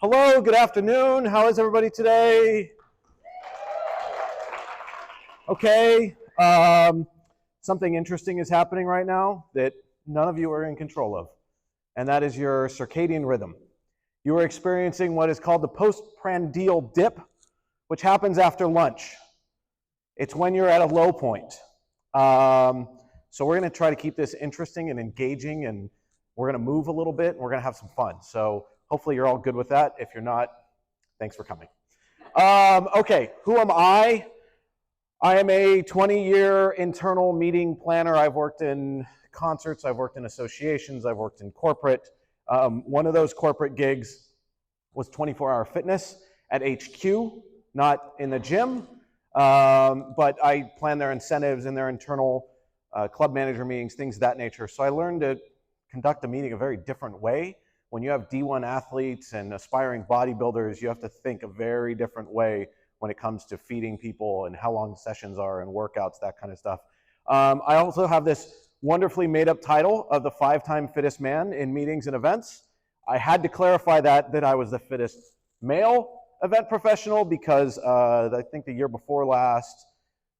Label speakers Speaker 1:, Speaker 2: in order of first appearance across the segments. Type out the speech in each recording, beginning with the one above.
Speaker 1: Hello, good afternoon. How is everybody today? Okay, something interesting is happening right now that none of you are in control of, and that is your circadian rhythm. You are experiencing what is called the postprandial dip, which happens after lunch. It's when you're at a low point. So we're going to try to keep this interesting and engaging, and we're going to move a little bit, and we're going to have some fun. So hopefully you're all good with that. If you're not, thanks for coming. Okay, who am I? I am a 20-year internal meeting planner. I've worked in concerts, I've worked in associations, I've worked in corporate. One of those corporate gigs was 24-hour fitness at HQ, not in the gym, but I plan their incentives and their internal club manager meetings, things of that nature. So I learned to conduct a meeting a very different way. When you have D1 athletes and aspiring bodybuilders, you have to think a very different way when it comes to feeding people and how long sessions are and workouts, that kind of stuff. I also have this wonderfully made up title of the 5-time fittest man in meetings and events. I had to clarify that I was the fittest male event professional because I think the year before last,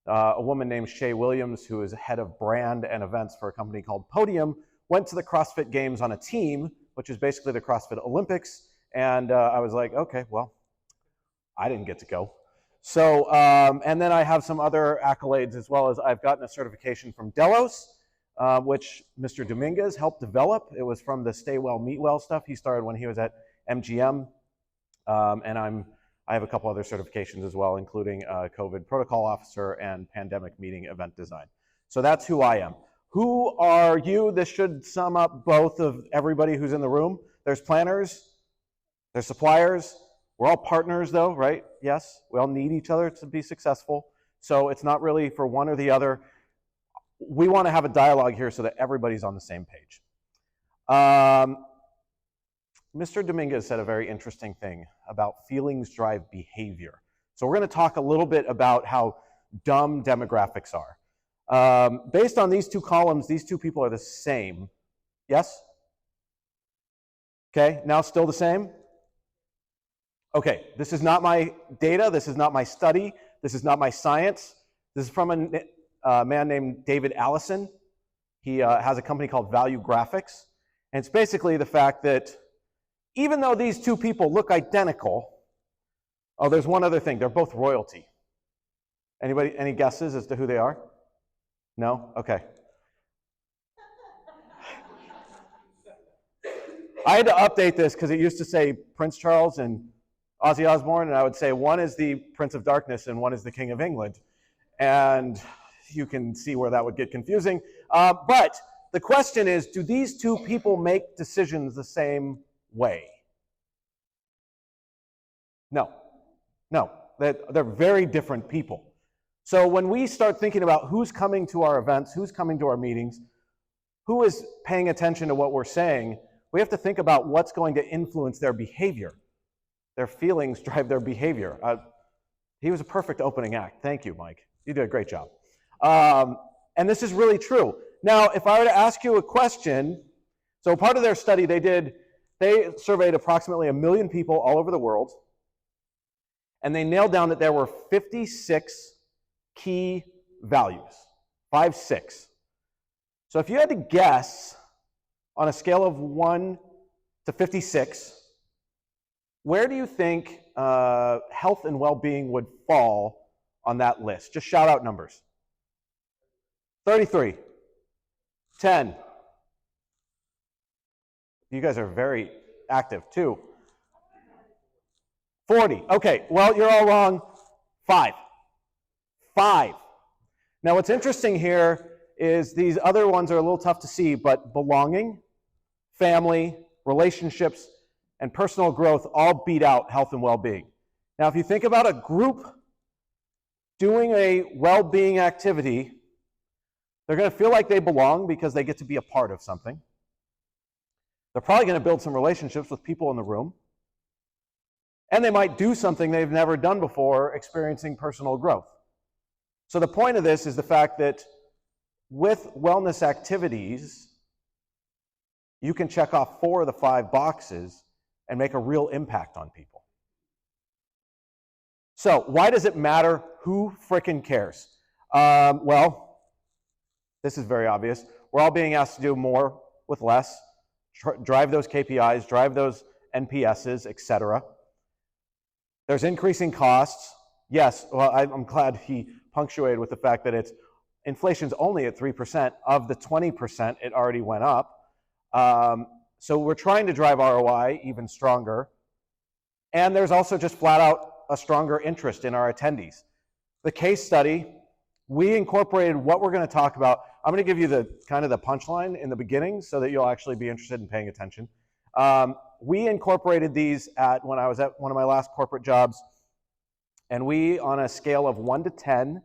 Speaker 1: a woman named Shay Williams, who is head of brand and events for a company called Podium, went to the CrossFit Games on a team, which is basically the CrossFit Olympics. And I was like, okay, well, I didn't get to go. So, and then I have some other accolades as well. As I've gotten a certification from Delos, which Mr. Dominguez helped develop. It was from the Stay Well, Meet Well stuff he started when he was at MGM. And I have a couple other certifications as well, including COVID protocol officer and pandemic meeting event design. So that's who I am. Who are you? This should sum up both of everybody who's in the room. There's planners, there's suppliers. We're all partners though, right? Yes, we all need each other to be successful. So it's not really for one or the other. We want to have a dialogue here so that everybody's on the same page. Mr. Dominguez said a very interesting thing about feelings drive behavior. So we're going to talk a little bit about how dumb demographics are. Based on these two columns, these two people are the same. Yes? Okay, now still the same? Okay, this is not my data, this is not my study, this is not my science. This is from a man named David Allison. He has a company called Value Graphics. And it's basically the fact that even though these two people look identical, oh, there's one other thing, they're both royalty. Anybody, any guesses as to who they are? No? Okay. I had to update this because it used to say Prince Charles and Ozzy Osbourne, and I would say one is the Prince of Darkness and one is the King of England. And you can see where that would get confusing. But the question is, do these two people make decisions the same way? No. No. They're very different people. So when we start thinking about who's coming to our events, who's coming to our meetings, who is paying attention to what we're saying, we have to think about what's going to influence their behavior. Their feelings drive their behavior. He was a perfect opening act. Thank you, Mike. You did a great job. And this is really true. Now, if I were to ask you a question, so part of their study they surveyed approximately 1 million people all over the world, and they nailed down that there were 56 key values, 56. So if you had to guess on a scale of 1 to 56, where do you think health and well-being would fall on that list? Just shout out numbers. 33, 10. You guys are very active, 2. 40, okay, well, you're all wrong. 5. Now what's interesting here is these other ones are a little tough to see, but belonging, family, relationships, and personal growth all beat out health and well-being. Now, if you think about a group doing a well-being activity, they're going to feel like they belong because they get to be a part of something. They're probably going to build some relationships with people in the room. And they might do something they've never done before, experiencing personal growth. So the point of this is the fact that with wellness activities, you can check off 4 of the 5 boxes and make a real impact on people. So why does it matter? Who frickin' cares? Well, this is very obvious. We're all being asked to do more with less, drive those KPIs, drive those NPSs, etc. There's increasing costs. Yes, well, I'm glad he punctuated with the fact that inflation's only at 3%. Of the 20%, it already went up. So we're trying to drive ROI even stronger. And there's also just flat out a stronger interest in our attendees. The case study, we incorporated what we're going to talk about. I'm going to give you the kind of the punchline in the beginning so that you'll actually be interested in paying attention. We incorporated these when I was at one of my last corporate jobs, and we, on a scale of 1 to 10,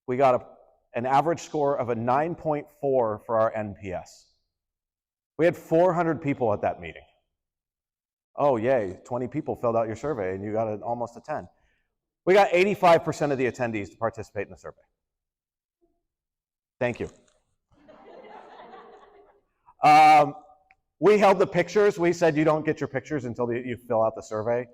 Speaker 1: we got an average score of a 9.4 for our NPS. We had 400 people at that meeting. Oh, yay, 20 people filled out your survey and you got almost a 10. We got 85% of the attendees to participate in the survey. Thank you. We held the pictures. We said you don't get your pictures until you fill out the survey,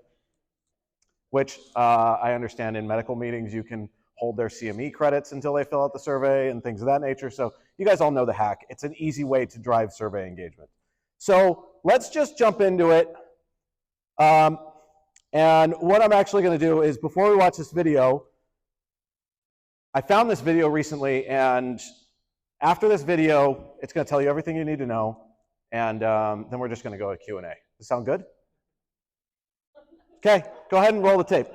Speaker 1: which I understand in medical meetings you can hold their CME credits until they fill out the survey and things of that nature. So you guys all know the hack. It's an easy way to drive survey engagement. So let's just jump into it. And what I'm actually going to do is, before we watch this video, I found this video recently, and after this video, it's going to tell you everything you need to know, and then we're just going to go to Q&A. Does that sound good? Okay, go ahead and roll the tape.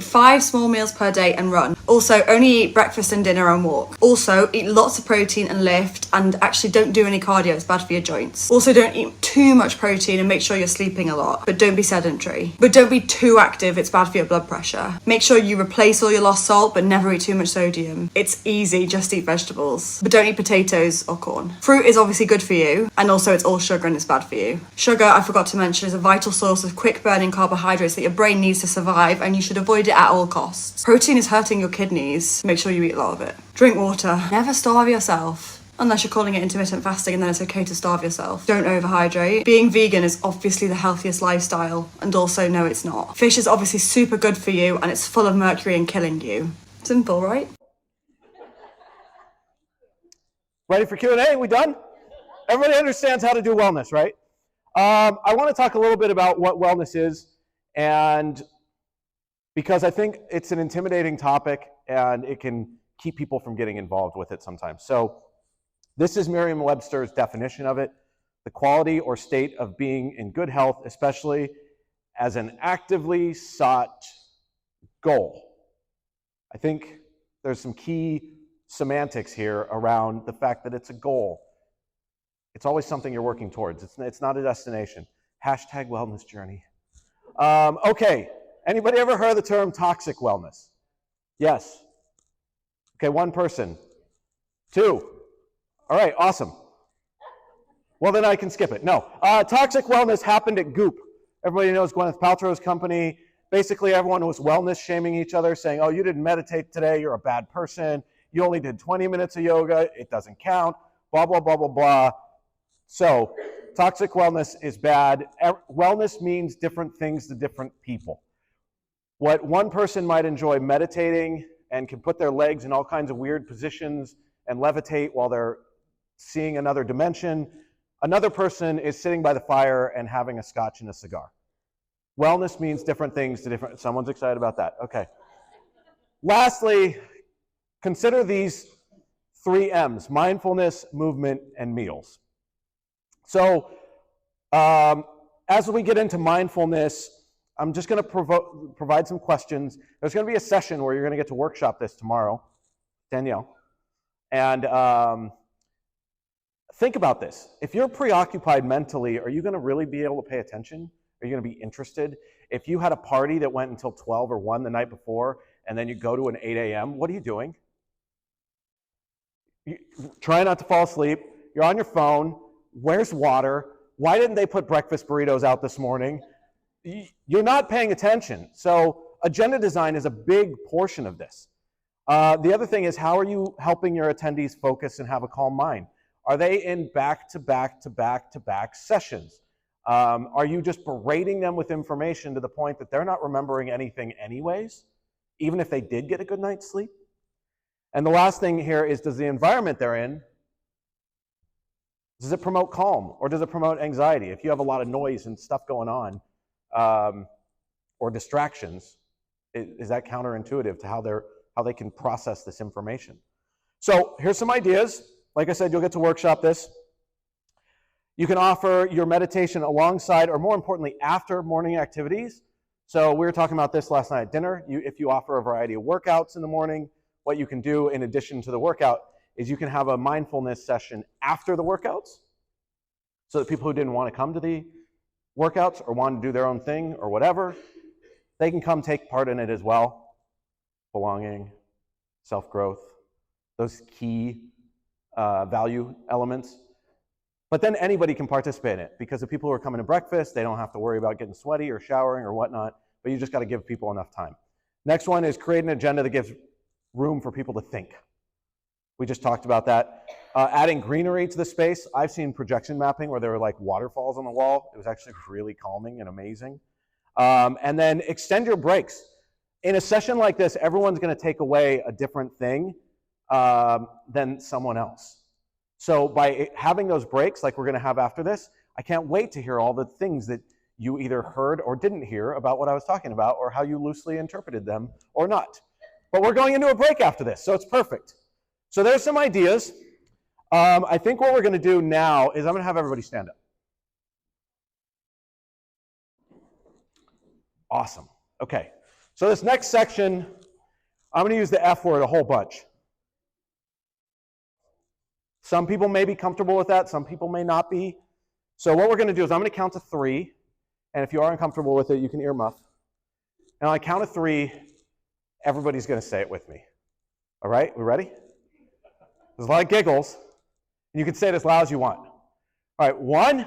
Speaker 2: 5 small meals per day and run. Also, only eat breakfast and dinner and walk. Also, eat lots of protein and lift, and actually don't do any cardio, it's bad for your joints. Also, don't eat too much protein and make sure you're sleeping a lot, but don't be sedentary. But don't be too active, it's bad for your blood pressure. Make sure you replace all your lost salt, but never eat too much sodium. It's easy, just eat vegetables. But don't eat potatoes or corn. Fruit is obviously good for you, and also it's all sugar and it's bad for you. Sugar, I forgot to mention, is a vital source of quick burning carbohydrates that your brain needs to survive, and you should avoid it at all costs. Protein is hurting your kidneys. Make sure you eat a lot of it. Drink water. Never starve yourself. Unless you're calling it intermittent fasting, and then it's okay to starve yourself. Don't overhydrate. Being vegan is obviously the healthiest lifestyle, and also no, it's not. Fish is obviously super good for you, and it's full of mercury and killing you. Simple, right?
Speaker 1: Ready for Q&A? We done? Everybody understands how to do wellness, right? I want to talk a little bit about what wellness is, and because I think it's an intimidating topic and it can keep people from getting involved with it sometimes. So this is Merriam-Webster's definition of it: the quality or state of being in good health, especially as an actively sought goal. I think there's some key semantics here around the fact that it's a goal. It's always something you're working towards. It's not a destination. Hashtag wellness journey. Okay. Anybody ever heard the term toxic wellness? Yes. Okay, 1 person. 2. All right, awesome. Well, then I can skip it. No. Toxic wellness happened at Goop. Everybody knows Gwyneth Paltrow's company. Basically, everyone was wellness shaming each other, saying, oh, you didn't meditate today, you're a bad person. You only did 20 minutes of yoga, it doesn't count, blah, blah, blah, blah, blah. So, toxic wellness is bad. Wellness means different things to different people. What one person might enjoy meditating and can put their legs in all kinds of weird positions and levitate while they're seeing another dimension, another person is sitting by the fire and having a scotch and a cigar. Wellness means different things to different. Someone's excited about that. Okay. Lastly, consider these 3 M's: mindfulness, movement, and meals. So as we get into mindfulness, I'm just going to provide some questions. There's going to be a session where you're going to get to workshop this tomorrow, Danielle. And think about this. If you're preoccupied mentally, are you going to really be able to pay attention? Are you going to be interested? If you had a party that went until 12 or 1 the night before, and then you go to an 8 a.m., what are you doing? You try not to fall asleep. You're on your phone. Where's water? Why didn't they put breakfast burritos out this morning? You're not paying attention. So agenda design is a big portion of this. The other thing is, how are you helping your attendees focus and have a calm mind? Are they in back-to-back-to-back-to-back sessions? Are you just berating them with information to the point that they're not remembering anything anyways, even if they did get a good night's sleep? And the last thing here is, does the environment they're in, does it promote calm or does it promote anxiety? If you have a lot of noise and stuff going on, or distractions, is that counterintuitive to how they can process this information? So here's some ideas. Like I said, you'll get to workshop this. You can offer your meditation alongside, or more importantly, after morning activities. So we were talking about this last night at dinner. If you offer a variety of workouts in the morning, what you can do in addition to the workout is you can have a mindfulness session after the workouts, so that people who didn't want to come to the workouts or want to do their own thing or whatever, they can come take part in it as well. Belonging, self-growth, those key value elements. But then anybody can participate in it, because the people who are coming to breakfast, they don't have to worry about getting sweaty or showering or whatnot, but you just got to give people enough time. Next one is create an agenda that gives room for people to think. We just talked about that. Adding greenery to the space. I've seen projection mapping where there were like waterfalls on the wall. It was actually really calming and amazing. And then extend your breaks. In a session like this, everyone's going to take away a different thing than someone else. So by having those breaks like we're going to have after this, I can't wait to hear all the things that you either heard or didn't hear about what I was talking about, or how you loosely interpreted them or not. But we're going into a break after this, so it's perfect. So there's some ideas. I think what we're going to do now is I'm going to have everybody stand up. Awesome. Okay. So this next section, I'm going to use the F word a whole bunch. Some people may be comfortable with that. Some people may not be. So what we're going to do is I'm going to count to 3. And if you are uncomfortable with it, you can earmuff. And on the count of 3, everybody's going to say it with me. All right? We ready? There's a lot of giggles. And you can say it as loud as you want. All right. 1,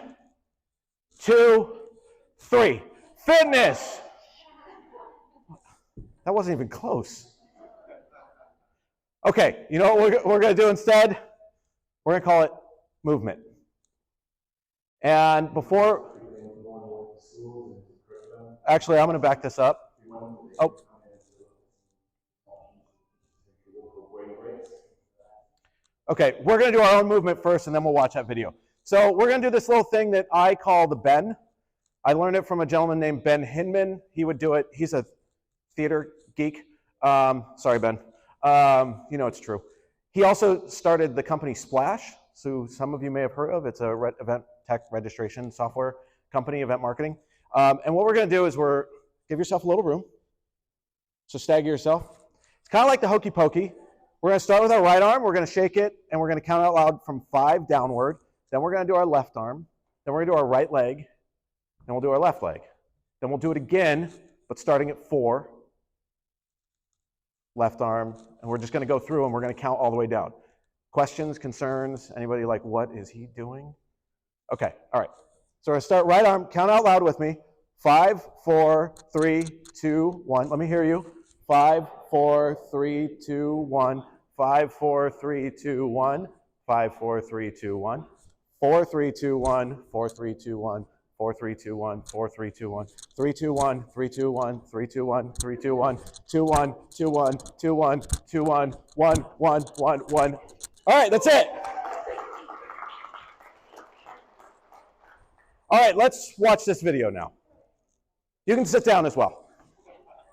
Speaker 1: 2, 3. Fitness. That wasn't even close. Okay. You know what we're going to do instead? We're going to call it movement. And before, actually, I'm going to back this up. Oh. Okay, we're going to do our own movement first, and then we'll watch that video. So we're going to do this little thing that I call the Ben. I learned it from a gentleman named Ben Hinman. He would do it. He's a theater geek. Sorry, Ben. You know it's true. He also started the company Splash, so some of you may have heard of. It's a event tech registration software company, event marketing. And what we're going to do is give yourself a little room. So stagger yourself. It's kind of like the hokey pokey. We're going to start with our right arm. We're going to shake it, and we're going to count out loud from 5 downward. Then we're going to do our left arm. Then we're going to do our right leg. Then we'll do our left leg. Then we'll do it again, but starting at 4. Left arm, and we're just going to go through and we're going to count all the way down. Questions, concerns, anybody like, what is he doing? Okay, all right. So we're going to start right arm, count out loud with me. 5, 4, 3, 2, 1. Let me hear you. 5, 4, 3, 2, 1. 5, 4, 3, 2, 1. 5, 4, 3, 2, 1. 4, 3, 2, 1. 4, 3, 2, 1. 4, 3, 2, 1, 4, 3, 2, 1, 3, 2, 1, 3, 2, 1, 3, 2, 1, 3, 2, 1, 2, 1, 2, 1, 2, 1, 2, 1, 1, 1, 1, 1. All right, that's it. All right, let's watch this video now. You can sit down as well.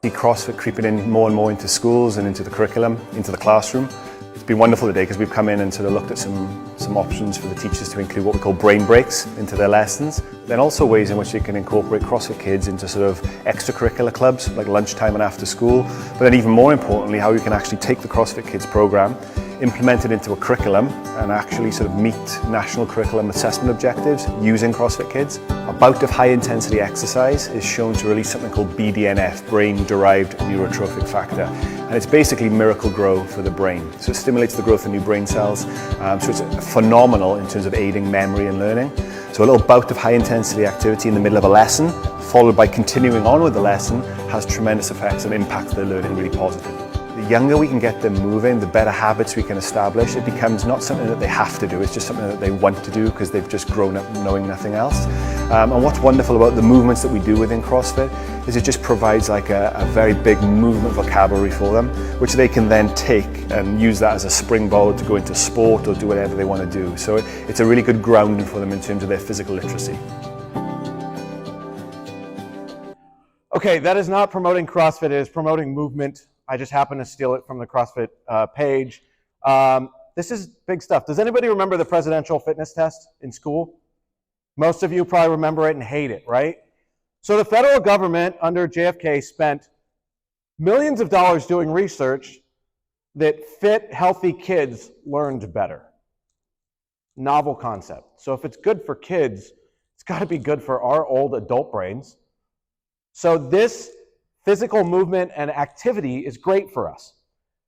Speaker 3: See CrossFit creeping in more and more into schools and into the curriculum, into the classroom. It's been wonderful today because we've come in and sort of looked at some options for the teachers to include what we call brain breaks into their lessons. Then also ways in which they can incorporate CrossFit kids into sort of extracurricular clubs like lunchtime and after school. But then even more importantly, how you can actually take the CrossFit Kids program, implement it into a curriculum and actually sort of meet national curriculum assessment objectives using CrossFit Kids. A bout of high intensity exercise is shown to release something called BDNF, brain derived neurotrophic factor. And it's basically miracle grow for the brain. So it stimulates the growth of new brain cells. So it's phenomenal in terms of aiding memory and learning. So a little bout of high intensity activity in the middle of a lesson, followed by continuing on with the lesson, has tremendous effects and impacts their learning really positively. The The younger we can get them moving, the better habits we can establish. It becomes not something that they have to do, it's just something that they want to do because they've just grown up knowing nothing else. And what's wonderful about the movements that we do within CrossFit is it just provides like a very big movement vocabulary for them, which they can then take and use that as a springboard to go into sport or do whatever they want to do. So it's a really good grounding for them in terms of their physical literacy.
Speaker 1: Okay, that is not promoting CrossFit, it is promoting movement. I just happened to steal it from the CrossFit page. This is big stuff. Does anybody remember the presidential fitness test in school? Most of you probably remember it and hate it, right? So the federal government under JFK spent millions of dollars doing research that fit, healthy kids learned better. Novel concept. So if it's good for kids, it's got to be good for our old adult brains. So this physical movement and activity is great for us.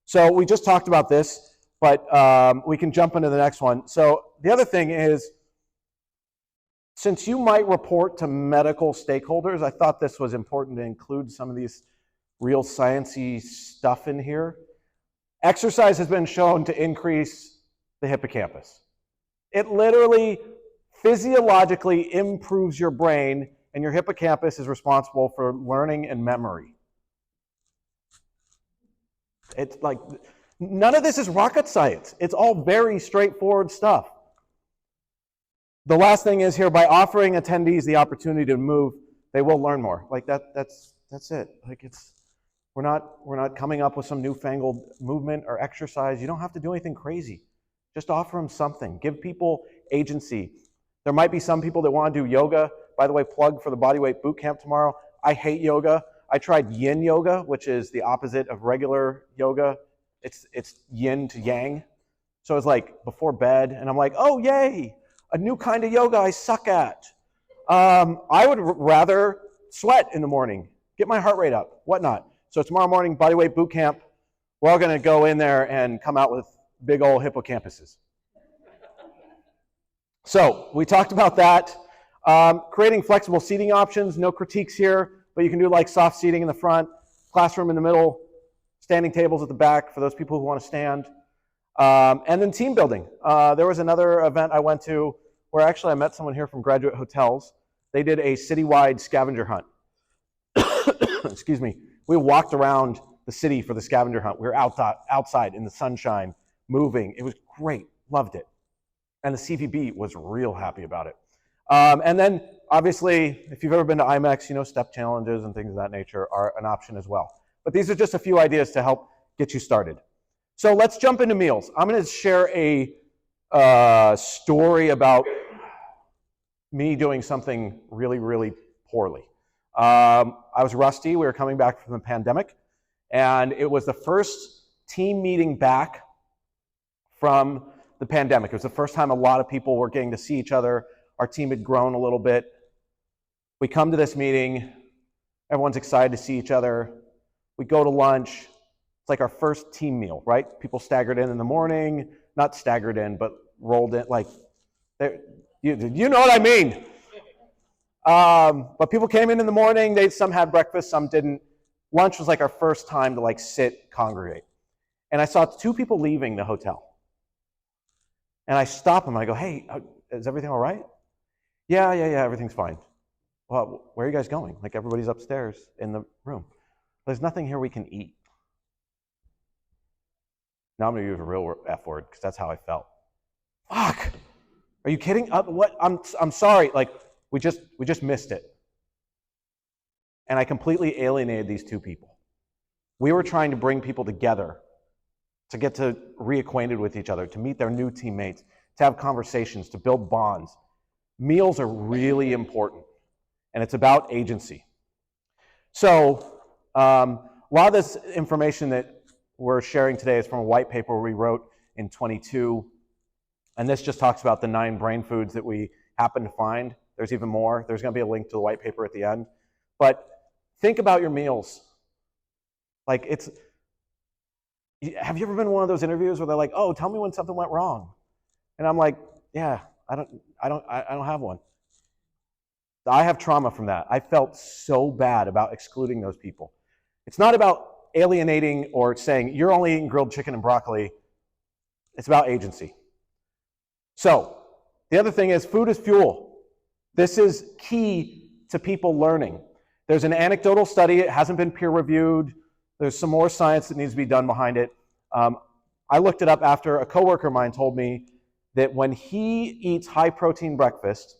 Speaker 1: So we just talked about this, but we can jump into the next one. So the other thing is, since you might report to medical stakeholders, I thought this was important to include some of these real sciencey stuff in here. Exercise has been shown to increase the hippocampus. It literally physiologically improves your brain, and your hippocampus is responsible for learning and memory. It's like, none of this is rocket science. It's all very straightforward stuff. The last thing is here, by offering attendees the opportunity to move, they will learn more. Like that's it. Like we're not coming up with some newfangled movement or exercise. You don't have to do anything crazy. Just offer them something. Give people agency. There might be some people that want to do yoga. By the way, plug for the bodyweight boot camp tomorrow. I hate yoga. I tried yin yoga, which is the opposite of regular yoga. It's yin to yang. So it's like before bed, and I'm like, oh yay, a new kind of yoga I suck at. I would rather sweat in the morning, get my heart rate up, whatnot. So tomorrow morning, bodyweight boot camp, we're all gonna go in there and come out with big old hippocampuses. So we talked about that. Creating flexible seating options, no critiques here, but you can do like soft seating in the front, classroom in the middle, standing tables at the back for those people who want to stand. And then team building. There was another event I went to where actually I met someone here from Graduate Hotels. They did a citywide scavenger hunt. Excuse me. We walked around the city for the scavenger hunt. We were outside in the sunshine, moving. It was great. Loved it. And the CVB was real happy about it. And then, obviously, if you've ever been to IMEX, you know step challenges and things of that nature are an option as well. But these are just a few ideas to help get you started. So let's jump into meals. I'm going to share a story about me doing something really, really poorly. I was rusty. We were coming back from the pandemic, and it was the first team meeting back from the pandemic. It was the first time a lot of people were getting to see each other. Our team had grown a little bit. We come to this meeting. Everyone's excited to see each other. We go to lunch. It's like our first team meal, right? People staggered in the morning. Not staggered in, but rolled in. Like, you know what I mean. But people came in the morning. Some had breakfast, some didn't. Lunch was like our first time to like sit, congregate. And I saw two people leaving the hotel. And I stop them and I go, hey, is everything all right? Yeah, everything's fine. Well, where are you guys going? Like everybody's upstairs in the room. There's nothing here we can eat. Now I'm gonna use a real F word because that's how I felt. Fuck, are you kidding? What? I'm sorry. Like we just missed it. And I completely alienated these two people. We were trying to bring people together to get to reacquainted with each other, to meet their new teammates, to have conversations, to build bonds. Meals are really important, and it's about agency. So a lot of this information that we're sharing today is from a white paper we wrote in 22, and this just talks about the 9 brain foods that we happen to find. There's even more. There's going to be a link to the white paper at the end. But think about your meals. Like have you ever been in one of those interviews where they're like, "Oh, tell me when something went wrong," and I'm like, "Yeah, I don't have one." I have trauma from that. I felt so bad about excluding those people. It's not about alienating or saying you're only eating grilled chicken and broccoli. It's about agency. So the other thing is food is fuel. This is key to people learning. There's an anecdotal study. It hasn't been peer reviewed. There's some more science that needs to be done behind it. I looked it up after a coworker of mine told me that when he eats high protein breakfast,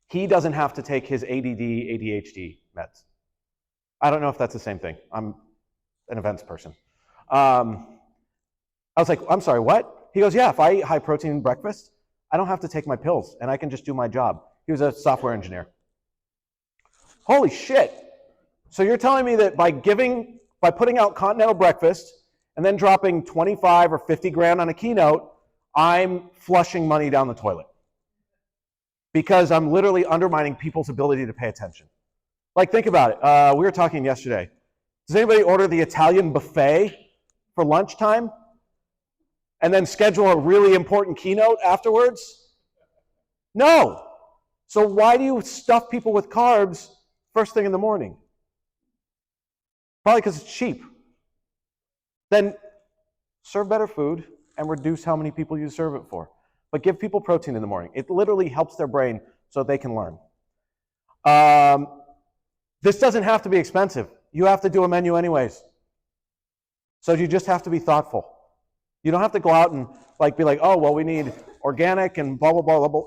Speaker 1: he doesn't have to take his ADD, ADHD meds. I don't know if that's the same thing. I'm an events person. I was like, I'm sorry, what? He goes, yeah, if I eat high protein breakfast, I don't have to take my pills and I can just do my job. He was a software engineer. Holy shit. So you're telling me that by putting out continental breakfast and then dropping 25 or 50 grand on a Keynote, I'm flushing money down the toilet because I'm literally undermining people's ability to pay attention. Like, think about it. We were talking yesterday. Does anybody order the Italian buffet for lunchtime and then schedule a really important keynote afterwards? No. So why do you stuff people with carbs first thing in the morning? Probably because it's cheap. Then serve better food and reduce how many people you serve it for. But give people protein in the morning. It literally helps their brain so they can learn. This doesn't have to be expensive. You have to do a menu anyways. So you just have to be thoughtful. You don't have to go out and be like, oh, well, we need organic and blah, blah, blah, blah, blah.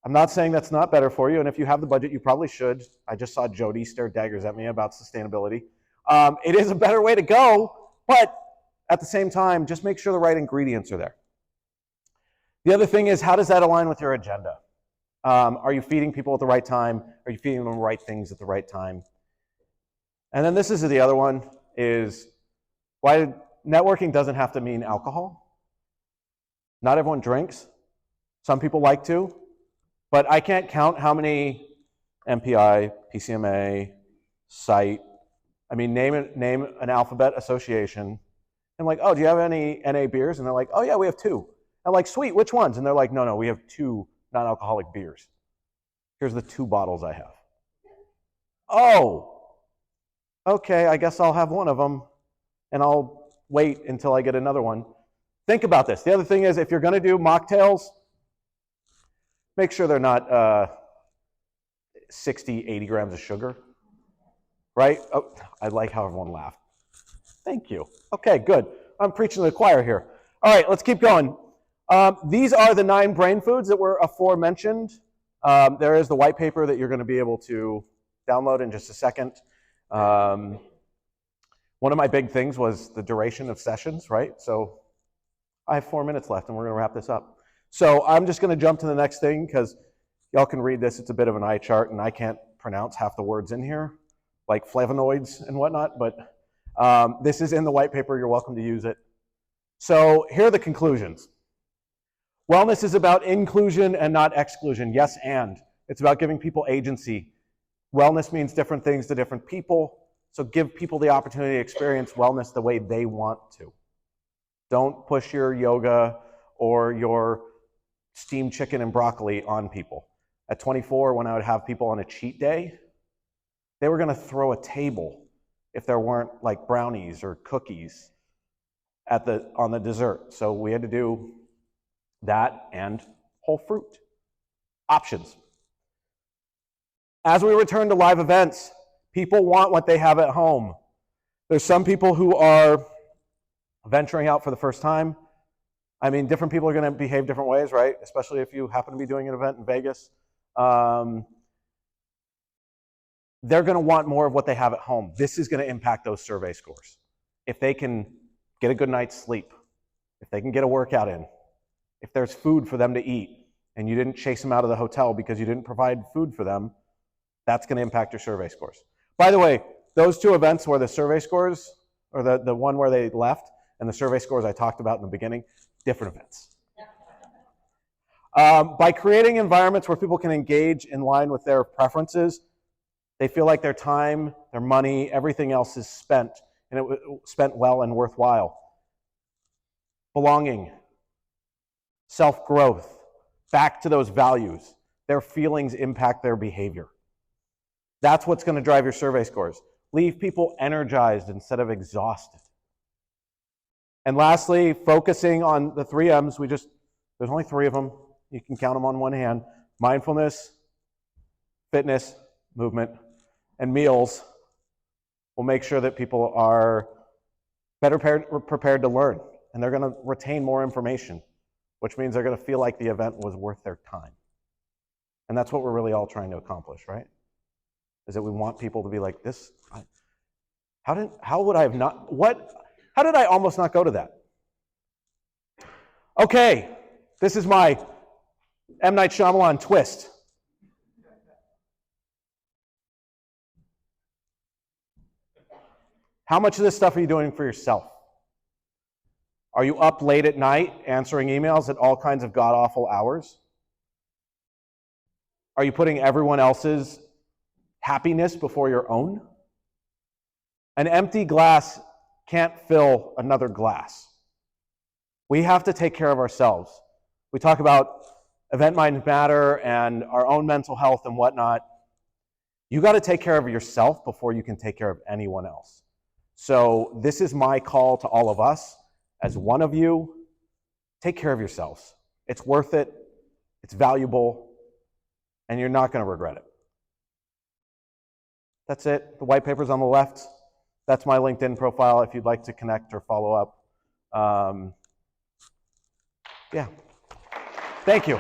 Speaker 1: I'm not saying that's not better for you, and if you have the budget, you probably should. I just saw Jody stare daggers at me about sustainability. It is a better way to go, but at the same time, just make sure the right ingredients are there. The other thing is, how does that align with your agenda? Are you feeding people at the right time? Are you feeding them the right things at the right time? And then this is the other one, is why networking doesn't have to mean alcohol. Not everyone drinks. Some people like to, but I can't count how many MPI, PCMA, site, name an alphabet association. I'm like, oh, do you have any NA beers? And they're like, oh yeah, we have 2. I'm like, sweet, which ones? And they're like, no, we have 2 non-alcoholic beers. Here's the 2 bottles I have. Oh, okay, I guess I'll have one of them and I'll wait until I get another one. Think about this. The other thing is, if you're gonna do mocktails, make sure they're not 60, 80 grams of sugar, right? Oh, I like how everyone laughed. Thank you. Okay, good. I'm preaching to the choir here. All right, let's keep going. These are the 9 brain foods that were aforementioned. There is the white paper that you're going to be able to download in just a second. One of my big things was the duration of sessions, right? So I have 4 minutes left and we're going to wrap this up. So I'm just going to jump to the next thing because y'all can read this. It's a bit of an eye chart and I can't pronounce half the words in here, like flavonoids and whatnot, but this is in the white paper. You're welcome to use it. So here are the conclusions. Wellness is about inclusion and not exclusion. Yes, and. It's about giving people agency. Wellness means different things to different people, so give people the opportunity to experience wellness the way they want to. Don't push your yoga or your steamed chicken and broccoli on people. At 24, when I would have people on a cheat day, they were going to throw a table if there weren't like brownies or cookies on the dessert. So we had to do that and whole fruit options. As we return to live events, people want what they have at home. There's some people who are venturing out for the first time. Different people are going to behave different ways, right? Especially if you happen to be doing an event in Vegas. They're going to want more of what they have at home. This is going to impact those survey scores. If they can get a good night's sleep, if they can get a workout in, if there's food for them to eat and you didn't chase them out of the hotel because you didn't provide food for them, that's going to impact your survey scores. By the way, those 2 events where the survey scores, or the one where they left and the survey scores I talked about in the beginning, different events. By creating environments where people can engage in line with their preferences, they feel like their time, their money, everything else is spent, and it was spent well and worthwhile. Belonging, self-growth, back to those values. Their feelings impact their behavior. That's what's going to drive your survey scores. leave people energized instead of exhausted. And lastly, focusing on the 3 M's. There's only 3 of them. You can count them on one hand. Mindfulness, fitness, movement, and meals will make sure that people are better prepared to learn, and they're going to retain more information, which means they're going to feel like the event was worth their time. And that's what we're really all trying to accomplish, right? Is that we want people to be like, this, how did I almost not go to that? Okay, this is my M. Night Shyamalan twist. How much of this stuff are you doing for yourself? Are you up late at night answering emails at all kinds of god-awful hours? Are you putting everyone else's happiness before your own? An empty glass can't fill another glass. We have to take care of ourselves. We talk about event mind matter and our own mental health and whatnot. You got to take care of yourself before you can take care of anyone else. So this is my call to all of us. As one of you, take care of yourselves. It's worth it, it's valuable, and you're not going to regret it. That's it. The white paper's on the left. That's my LinkedIn profile if you'd like to connect or follow up. Yeah. Thank you.